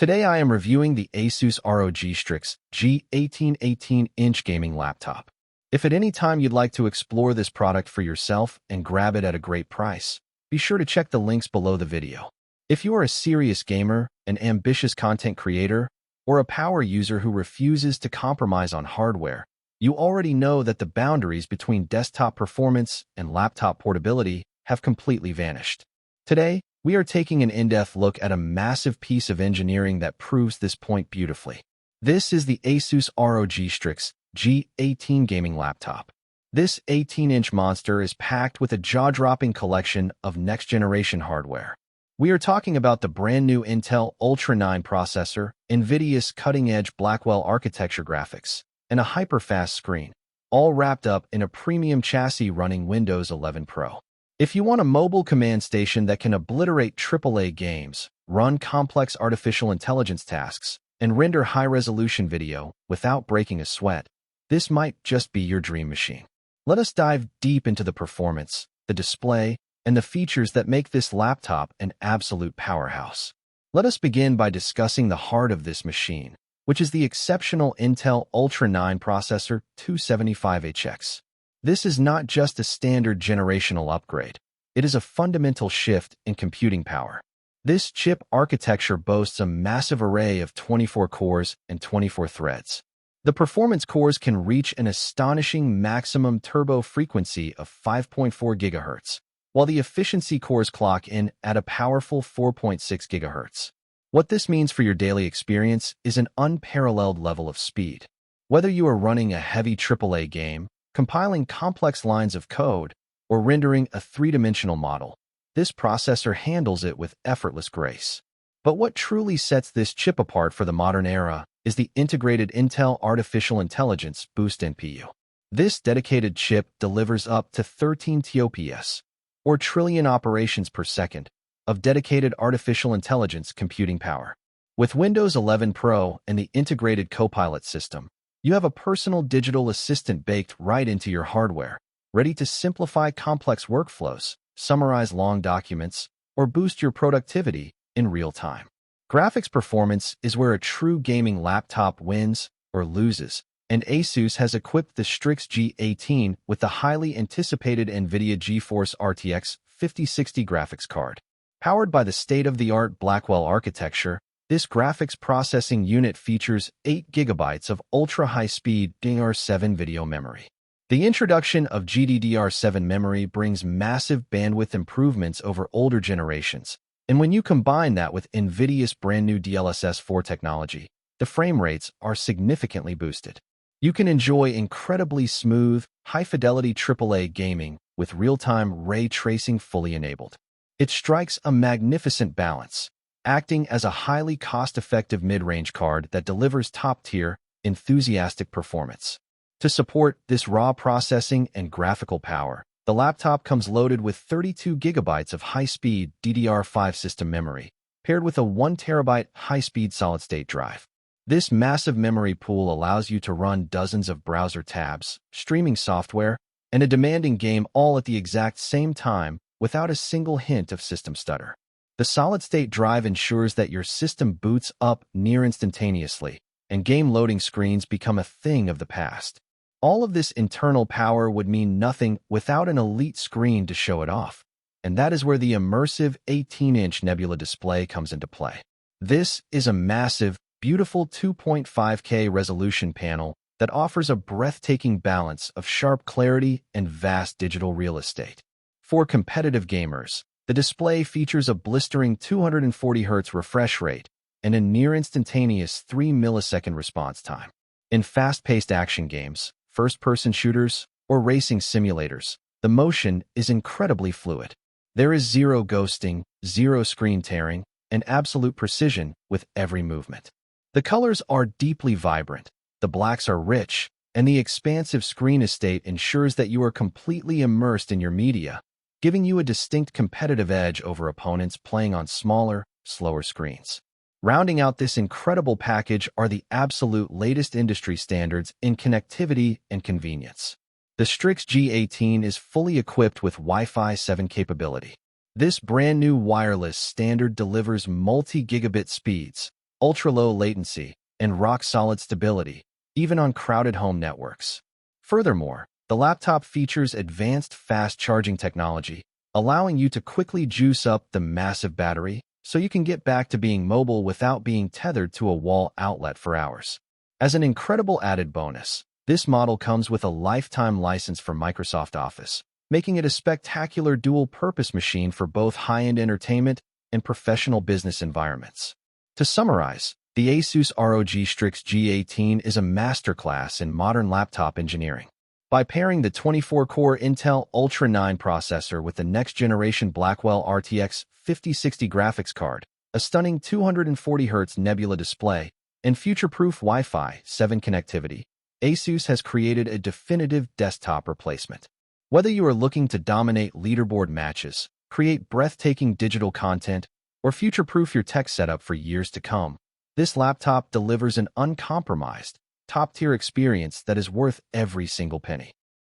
Today I am reviewing the ASUS ROG Strix G18 18-inch gaming laptop. If at any time you'd like to explore this product for yourself and grab it at a great price, be sure to check the links below the video. If you are a serious gamer, an ambitious content creator, or a power user who refuses to compromise on hardware, you already know that the boundaries between desktop performance and laptop portability have completely vanished. Today, we are taking an in-depth look at a massive piece of engineering that proves this point beautifully. This is the ASUS ROG Strix G18 gaming laptop. This 18-inch monster is packed with a jaw-dropping collection of next-generation hardware. We are talking about the brand-new Intel Ultra 9 processor, NVIDIA's cutting-edge Blackwell architecture graphics, and a hyper-fast screen, all wrapped up in a premium chassis running Windows 11 Pro. If you want a mobile command station that can obliterate AAA games, run complex artificial intelligence tasks, and render high-resolution video without breaking a sweat, this might just be your dream machine. Let us dive deep into the performance, the display, and the features that make this laptop an absolute powerhouse. Let us begin by discussing the heart of this machine, which is the exceptional Intel Ultra 9 processor 275HX. This is not just a standard generational upgrade. It is a fundamental shift in computing power. This chip architecture boasts a massive array of 24 cores and 24 threads. The performance cores can reach an astonishing maximum turbo frequency of 5.4 GHz, while the efficiency cores clock in at a powerful 4.6 GHz. What this means for your daily experience is an unparalleled level of speed. Whether you are running a heavy AAA game, compiling complex lines of code, or rendering a three-dimensional model, this processor handles it with effortless grace. But what truly sets this chip apart for the modern era is the integrated Intel Artificial Intelligence Boost NPU. This dedicated chip delivers up to 13 TOPS, or trillion operations per second, of dedicated artificial intelligence computing power. With Windows 11 Pro and the integrated Copilot system, you have a personal digital assistant baked right into your hardware, ready to simplify complex workflows, summarize long documents, or boost your productivity in real time. Graphics performance is where a true gaming laptop wins or loses, and ASUS has equipped the Strix G18 with the highly anticipated NVIDIA GeForce RTX 5060 graphics card. Powered by the state-of-the-art Blackwell architecture, this graphics processing unit features 8 GB of ultra-high-speed DDR7 video memory. The introduction of GDDR7 memory brings massive bandwidth improvements over older generations, and when you combine that with NVIDIA's brand-new DLSS 4 technology, the frame rates are significantly boosted. You can enjoy incredibly smooth, high-fidelity AAA gaming with real-time ray tracing fully enabled. It strikes a magnificent balance, acting as a highly cost-effective mid-range card that delivers top-tier, enthusiastic performance. To support this raw processing and graphical power, the laptop comes loaded with 32 GB of high-speed DDR5 system memory, paired with a 1 TB high-speed solid-state drive. This massive memory pool allows you to run dozens of browser tabs, streaming software, and a demanding game all at the exact same time without a single hint of system stutter. The solid-state drive ensures that your system boots up near instantaneously, and game loading screens become a thing of the past. All of this internal power would mean nothing without an elite screen to show it off, and that is where the immersive 18-inch Nebula display comes into play. This is a massive, beautiful 2.5K resolution panel that offers a breathtaking balance of sharp clarity and vast digital real estate. For competitive gamers, the display features a blistering 240 Hz refresh rate and a near-instantaneous 3 millisecond response time. In fast-paced action games, first-person shooters, or racing simulators, the motion is incredibly fluid. There is zero ghosting, zero screen tearing, and absolute precision with every movement. The colors are deeply vibrant, the blacks are rich, and the expansive screen estate ensures that you are completely immersed in your media, giving you a distinct competitive edge over opponents playing on smaller, slower screens. Rounding out this incredible package are the absolute latest industry standards in connectivity and convenience. The Strix G18 is fully equipped with Wi-Fi 7 capability. This brand new wireless standard delivers multi-gigabit speeds, ultra-low latency, and rock-solid stability, even on crowded home networks. Furthermore, the laptop features advanced fast-charging technology, allowing you to quickly juice up the massive battery so you can get back to being mobile without being tethered to a wall outlet for hours. As an incredible added bonus, this model comes with a lifetime license for Microsoft Office, making it a spectacular dual-purpose machine for both high-end entertainment and professional business environments. To summarize, the ASUS ROG Strix G18 is a masterclass in modern laptop engineering. By pairing the 24-core Intel Ultra 9 processor with the next-generation Blackwell RTX 5060 graphics card, a stunning 240Hz Nebula display, and future-proof Wi-Fi 7 connectivity, ASUS has created a definitive desktop replacement. Whether you are looking to dominate leaderboard matches, create breathtaking digital content, or future-proof your tech setup for years to come, this laptop delivers an uncompromised, top-tier experience that is worth every single penny.